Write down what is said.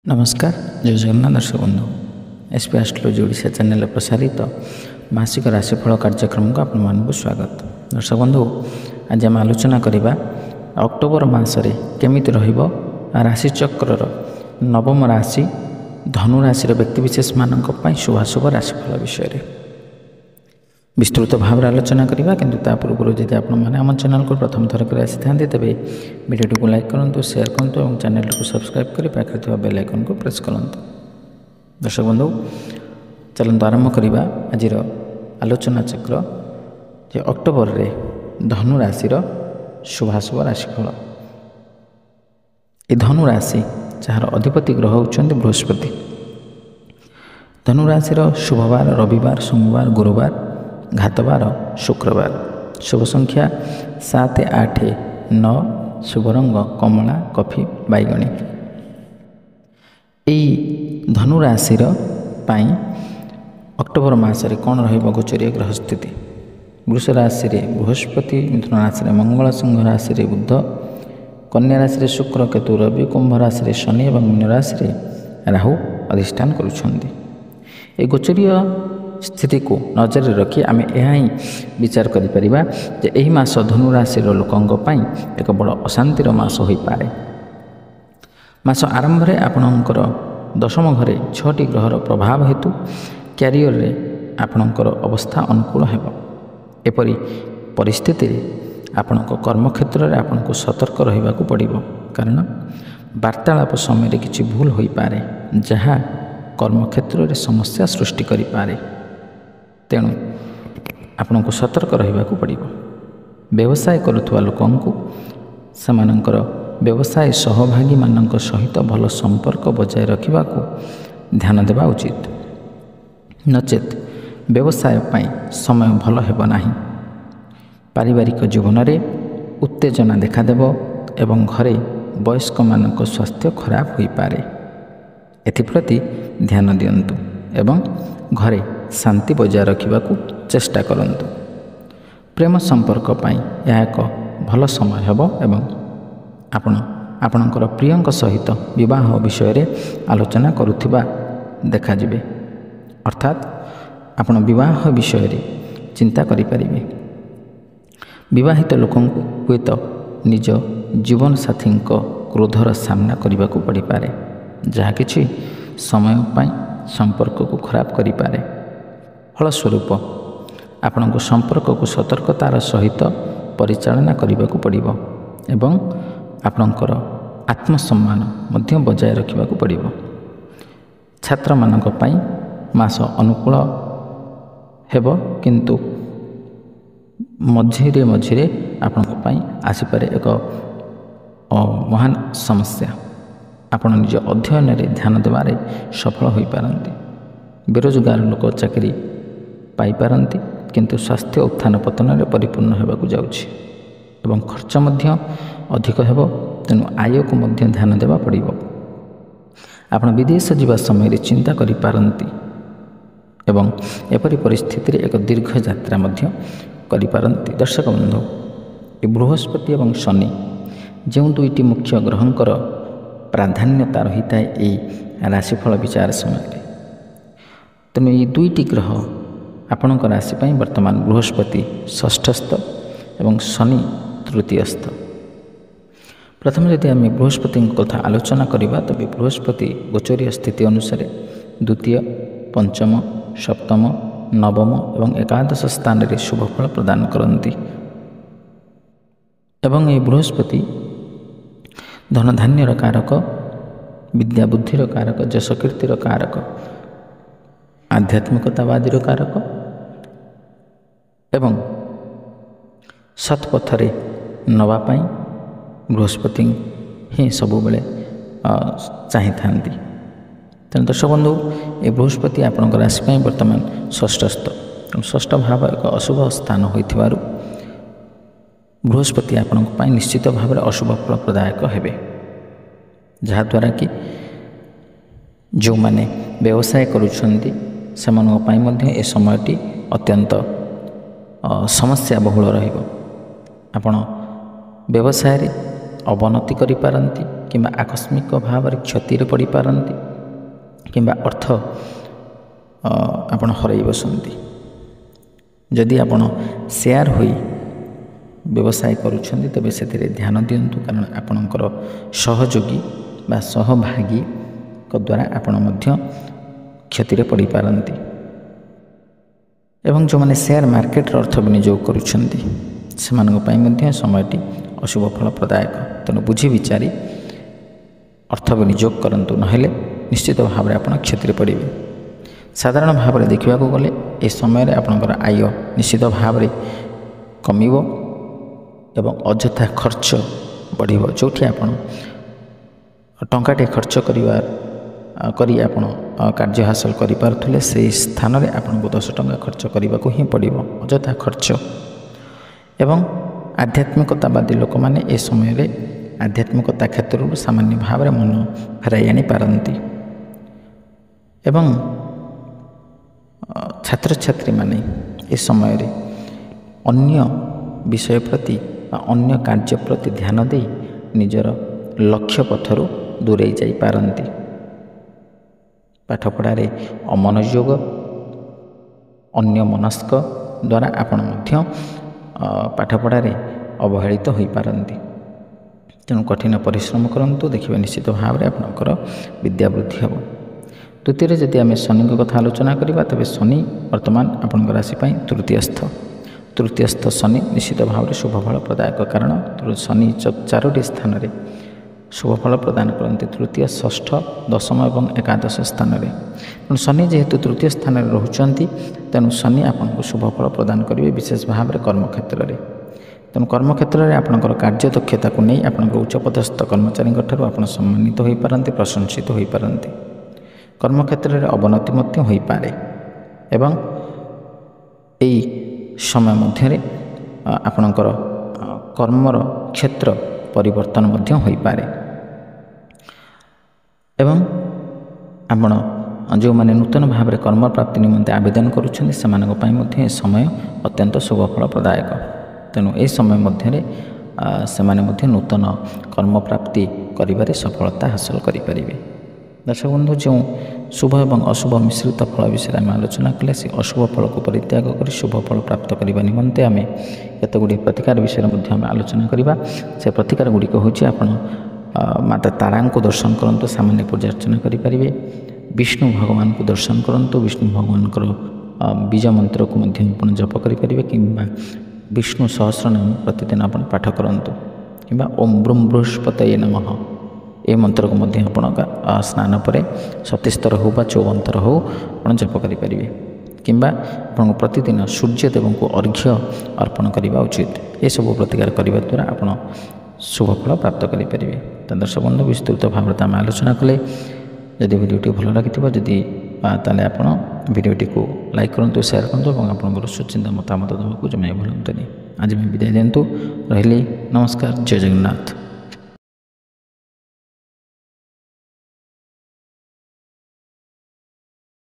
नमस्कार। जय जगन्नाथ दर्शक बंधु एसपी एस्ट्रोलॉजी ओडिशा चैनल प्रसारित मासिक राशिफल कार्यक्रम को आपको स्वागत। दर्शक बंधु आज आम आलोचना करवा अक्टोबर मासरे केमिति रहिबो राशिचक्र नवम राशि धनु राशि व्यक्तिविशेष मानक पई शुभाशुभ राशिफल विषय विस्तृत भाव आलोचना करवा। किंतु ता पूर्व जदि आपने आम चैनल को प्रथम थर कर आसी था तेज वीडियो को लाइक करूँ, शेयर करूँ और चैनल को सब्सक्राइब कर पाखे बेल आइकन को प्रेस करूँ। दर्शक बंधु चलते आरंभ करवा आज आलोचना चक्र जे अक्टोबर रे धनु राशि शुभाशुभ राशिफल। ये धनु राशि जार अधिपति ग्रह होती बृहस्पति। धनु राशि शुभवार रविवार सोमवार गुरुवार घातवार शुक्रवार। शुभ संख्या 7 8 9। शुभ रंग कमला कफी बैगणी। यही धनु राशि अक्टोबर मासरे कौन रहिबो गोचरीय ग्रह स्थिति। वृष राशि बृहस्पति, मिथुन राशि मंगल, सिंह राशि बुध, कन्या राशि शुक्र केतु रवि, कुंभ राशि शनि और मीन राशि राहु अधिष्ठान करुछंती। ए गोचरीय स्थिति को नजर रखी आम यह विचार करें मास धनु राशि लोकों एक बड़ अशांतिर मास हो पारे। मास आरंभ में आपणकर दशम घरे 6टी ग्रहर प्रभाव हेतु क्यारियर रे आपणकर अवस्था अनुकूल हेब। एपरी परिस्थिति आपण कर्मक्षेत्र में आपन को सतर्क रहा पड़ो, कारण वार्तालाप समय किसी भूल हो पारे जहाँ कर्मक्षेत्र में समस्या सृष्टि करि पारे। तेणु आपण को सतर्क रहा पड़ो। व्यवसाय करुवा लोकंकु सेमानंकर व्यवसाय सहभागी मानक सहित भल संपर्क बजाय रखा ध्यान देवा उचित, नचेत व्यवसाय पाई समय भल हेब नाही। पारिवारिक जीवन में उत्तेजना देखादेव एवं घरे वयस्क मानक स्वास्थ्य खराब हो पारे। एथिप्रति ध्यान दियंतु एवं घरे शांति बजाय रखा चेष्टा करंतु। प्रेम संपर्क पाई यह एक भल समय हेब एवं आपणकर प्रियंक सहित विवाह विषय रे आलोचना करुथिबा देखा जिवे, अर्थात आपण विवाह विषय रे चिंता करि परिबे। विवाहित लोकं हुएत निज जीवन साथी क्रोधर सामना करने को पड़ पारे, जहाँ किछि समय पाई संपर्क को खराब करि पारे। फलस्वरूप आपण को संपर्क को सतर्कतार सहित परिचालना करने को पड़ो एवं आपणकर आत्मसम्मान मध्य बजाय रखा पड़ो। छात्र मानक पाई मास अनुकूल हेब, किंतु मझिरे मझिरे आपण आसीपारे एक महान समस्या। आपण निज अध्ययन में ध्यान देवारे सफल हो पारंती। बेरोजगार लोक चाकरी पाई पारंती, किंतु स्वास्थ्य उत्थान पतन में परिपूर्ण होगाकू जाउछि एवं खर्च मध्य अधिक हेब। तेणु आय को मध्य ध्यान देवा पड़ो। आपण विदेश जीवा समय चिंता करि पारंती एवं एपरी परिस्थिति एक दीर्घ यात्रा मध्य करि पारंती। दर्शक बंधु ये बृहस्पति एवं शनि जो दुईटी मुख्य ग्रहंकर प्राधान्यता रही है राशिफल विचार समय। तेणु ये दुईटी ग्रह आपण राशि वर्तमान बृहस्पति षष्ठस्थ एवं शनि तृतीयस्थ। प्रथम यदि आम बृहस्पति कथा आलोचना करवा तबे बृहस्पति गोचरीय स्थिति अनुसार द्वितीय पंचम सप्तम नवम एवं एकादश स्थान में शुभफल प्रदान करती। एवं ये बृहस्पति धनधान्यर कारक, विद्या बुद्धिर कारक, यश कीर्तिर कारक, आध्यात्मिकतावादीर कारक एवं सत्पथरे नवापाई बृहस्पति ही सबु बेले चाही थांती। तेणु दर्शक बंधु ये बृहस्पति आपण राशि वर्तमान षष्ठस्थ। षष्ठ भाव एक अशुभ स्थान होइथिबारु बृहस्पति आपण निश्चित भाव में अशुभ फल प्रदायक हेबे, जहाद्वारा कि जो माने व्यवसाय करुछंती सेमानक पई मध्य ए समयटी अत्यंत समस्या बहुल रहिबो। आपण व्यवसाय रे अवनति करि पारंती, କିମ୍ବା ଆକସ୍ମିକ ଭାବରେ କ୍ଷତିରେ ପଡ଼ିପାରନ୍ତି କିମ୍ବା ଅର୍ଥ ଆପଣ ହରାଇ ବସନ୍ତି। ଯଦି ଆପଣ ସେୟାର ହୋଇ ବ୍ୟବସାୟ କରୁଛନ୍ତି ତେବେ ସେଥିରେ ଧ୍ୟାନ ଦିଅନ୍ତୁ, କାରଣ ଆପଣଙ୍କର ସହଯୋଗୀ ବା ସହଭାଗୀଙ୍କ ଦ୍ୱାରା ଆପଣ ମଧ୍ୟ କ୍ଷତିରେ ପଡ଼ିପାରନ୍ତି। ଏବଂ ଯେଉଁମାନେ ସେୟାର ମାର୍କେଟରେ ଅର୍ଥ ବିନିଯୋଗ କରୁଛନ୍ତି ସେମାନଙ୍କ ପାଇଁ ମଧ୍ୟ ସମୟଟି ଅଶୁଭ ଫଳପ୍ରଦାୟକ। ତେଣୁ ବୁଝି ବିଚାରି ଅର୍ଥ ବିନିଯୋଗ କରନ୍ତୁ, ନହେଲେ ନିଶ୍ଚିତ ଭାବରେ ଆପଣ କ୍ଷତିରେ ପଡ଼ିବେ। ସାଧାରଣ ଭାବରେ ଦେଖିବାକୁ ଗଲେ ଏ ସମୟରେ ଆପଣଙ୍କର ଆୟ ନିଶ୍ଚିତ ଭାବରେ କମିବ ଏବଂ ଅଯଥା ଖର୍ଚ୍ଚ ବଢ଼ିବ। ଯେଉଁଠି ଆପଣ ଟଙ୍କାଟେ ଖର୍ଚ୍ଚ କରି ଆପଣ କାର୍ଯ୍ୟ ହାସଲ କରିପାରୁଥିଲେ, ସେହି ସ୍ଥାନରେ ଆପଣଙ୍କୁ 10 ଟଙ୍କା ଖର୍ଚ୍ଚ କରିବାକୁ ହିଁ ପଡ଼ିବ, ଅଯଥା ଖର୍ଚ୍ଚ। ଏବଂ ଆଧ୍ୟାତ୍ମିକତାବାଦୀ ଲୋକମାନେ ଏ ସମୟରେ ଆଧ୍ୟାତ୍ମିକତା କ୍ଷେତ୍ରରୁ ସାମାନ୍ୟ ଭାବରେ ମନ ଫେରାଇ ଆଣିପାରନ୍ତି। ଏବଂ ଛାତ୍ରଛାତ୍ରୀମାନେ ଏ ସମୟରେ ଅନ୍ୟ ବିଷୟ ପ୍ରତି ବା ଅନ୍ୟ କାର୍ଯ୍ୟ ପ୍ରତି ଧ୍ୟାନ ଦେଇ ନିଜର ଲକ୍ଷ୍ୟ ପଥରୁ ଦୂରେଇ ଯାଇପାରନ୍ତି। ପାଠପଢ଼ାରେ ଅମନୋଯୋଗ, ଅନ୍ୟମନସ୍କ ଦ୍ୱାରା ଆପଣ ମଧ୍ୟ ପାଠପଢ଼ାରେ ଅବହେଳିତ ହୋଇପାରନ୍ତି। ତେଣୁ କଠିନ ପରିଶ୍ରମ କରନ୍ତୁ, ଦେଖିବେ ନିଶ୍ଚିତ ଭାବରେ ଆପଣଙ୍କର ବିଦ୍ୟା ବୃଦ୍ଧି ହେବ। ତୃତୀୟରେ ଯଦି ଆମେ ଶନିଙ୍କ କଥା ଆଲୋଚନା କରିବା, ତେବେ ଶନି ବର୍ତ୍ତମାନ ଆପଣଙ୍କ ରାଶି ପାଇଁ ତୃତୀୟସ୍ଥ ଶନି ନିଶ୍ଚିତ ଭାବରେ ଶୁଭଫଳ ପ୍ରଦାୟକ, କାରଣ ଶନି 4ଟି ସ୍ଥାନରେ ଶୁଭଫଳ ପ୍ରଦାନ କରନ୍ତି, ତୃତୀୟ, ଷଷ୍ଠ, ଦଶମ ଏବଂ ଏକାଦଶ ସ୍ଥାନରେ। ତେଣୁ ଶନି ଯେହେତୁ ତୃତୀୟ ସ୍ଥାନରେ ରହୁଛନ୍ତି, ତେଣୁ ଶନି ଆପଣଙ୍କୁ ଶୁଭଫଳ ପ୍ରଦାନ କରିବେ, ବିଶେଷ ଭାବରେ କର୍ମକ୍ଷେତ୍ରରେ। ତେଣୁ କର୍ମକ୍ଷେତ୍ରରେ ଆପଣଙ୍କର କାର୍ଯ୍ୟଦକ୍ଷତାକୁ ନେଇ ଆପଣଙ୍କର ଉଚ୍ଚପଦସ୍ଥ କର୍ମଚାରୀଙ୍କ ଠାରୁ ଆପଣ ସମ୍ମାନିତ ହୋଇପାରନ୍ତି, ପ୍ରଶଂସିତ ହୋଇପାରନ୍ତି। କର୍ମକ୍ଷେତ୍ରରେ ଅବନତି ମଧ୍ୟ ହୋଇପାରେ ଏବଂ ଏହି ସମୟ ମଧ୍ୟରେ ଆପଣଙ୍କର କର୍ମର କ୍ଷେତ୍ର ପରିବର୍ତ୍ତନ ମଧ୍ୟ ହୋଇପାରେ। ଏବଂ ଆପଣ ଯେଉଁମାନେ ନୂତନ ଭାବରେ କର୍ମପ୍ରାପ୍ତି ନିମନ୍ତେ ଆବେଦନ କରୁଛନ୍ତି ସେମାନଙ୍କ ପାଇଁ ମଧ୍ୟ ଏ ସମୟ ଅତ୍ୟନ୍ତ ଶୁଭଫଳ ପ୍ରଦାୟକ। ତେଣୁ ଏହି ସମୟ ମଧ୍ୟରେ ସେମାନେ ମଧ୍ୟ ନୂତନ କର୍ମପ୍ରାପ୍ତି କରିବାରେ ସଫଳତା ହାସଲ କରିପାରିବେ। ଦର୍ଶକ ବନ୍ଧୁ, ଯେଉଁ ଶୁଭ ଏବଂ ଅଶୁଭ ମିଶ୍ରିତ ଫଳ ବିଷୟରେ ଆମେ ଆଲୋଚନା କଲେ, ସେ ଅଶୁଭ ଫଳକୁ ପରିତ୍ୟାଗ କରି ଶୁଭ ଫଳ ପ୍ରାପ୍ତ କରିବା ନିମନ୍ତେ ଆମେ କେତେଗୁଡ଼ିଏ ପ୍ରତିକାର ବିଷୟରେ ମଧ୍ୟ ଆମେ ଆଲୋଚନା କରିବା। ସେ ପ୍ରତିକାର ଗୁଡ଼ିକ ହେଉଛି, ଆପଣ ମାତା ତାରାଙ୍କୁ ଦର୍ଶନ କରନ୍ତୁ, ସାମାନ୍ୟ ପୂଜା ଅର୍ଚ୍ଚନା କରିପାରିବେ। ବିଷ୍ଣୁ ଭଗବାନଙ୍କୁ ଦର୍ଶନ କରନ୍ତୁ, ବିଷ୍ଣୁ ଭଗବାନଙ୍କର ବୀଜ ମନ୍ତ୍ରକୁ ମଧ୍ୟ ଆପଣ ଜପ କରିପାରିବେ କିମ୍ବା ବିଷ୍ଣୁ ସହସ୍ରନାମ ପ୍ରତିଦିନ ଆପଣ ପାଠ କରନ୍ତୁ କିମ୍ବା ଓମ୍ ବ୍ରୁଂ ବୃହସ୍ପତୟେ ନମଃ ଏ ମନ୍ତ୍ରକୁ ମଧ୍ୟ ଆପଣ ସ୍ନାନ ପରେ 37 ଥର ହେଉ ବା 54 ଥର ହେଉ ଆପଣ ଜପ କରିପାରିବେ କିମ୍ବା ଆପଣଙ୍କୁ ପ୍ରତିଦିନ ସୂର୍ଯ୍ୟଦେବଙ୍କୁ ଅର୍ଘ୍ୟ ଅର୍ପଣ କରିବା ଉଚିତ। ଏସବୁ ପ୍ରତିକାର କରିବା ଦ୍ୱାରା ଆପଣ ଶୁଭଫଳ ପ୍ରାପ୍ତ କରିପାରିବେ। ତ ଦର୍ଶକ ବନ୍ଧୁ, ବିସ୍ତୃତ ଭାବରେ ଆମେ ଆଲୋଚନା କଲେ। ଯଦି ଭିଡ଼ିଓଟି ଭଲ ଲାଗିଥିବ ତାହେଲେ ଆପଣ ଭିଡ଼ିଓଟିକୁ ଲାଇକ୍ କରନ୍ତୁ, ସେୟାର କରନ୍ତୁ ଏବଂ ଆପଣଙ୍କର ସୁଚିନ୍ତା ମତାମତ ଦେବାକୁ ଜମା ଭୁଲନ୍ତୁନି। ଆଜି ଆମେ ବିଦାୟ ଦିଅନ୍ତୁ। ରହିଲି, ନମସ୍କାର, ଜୟ ଜଗନ୍ନାଥ।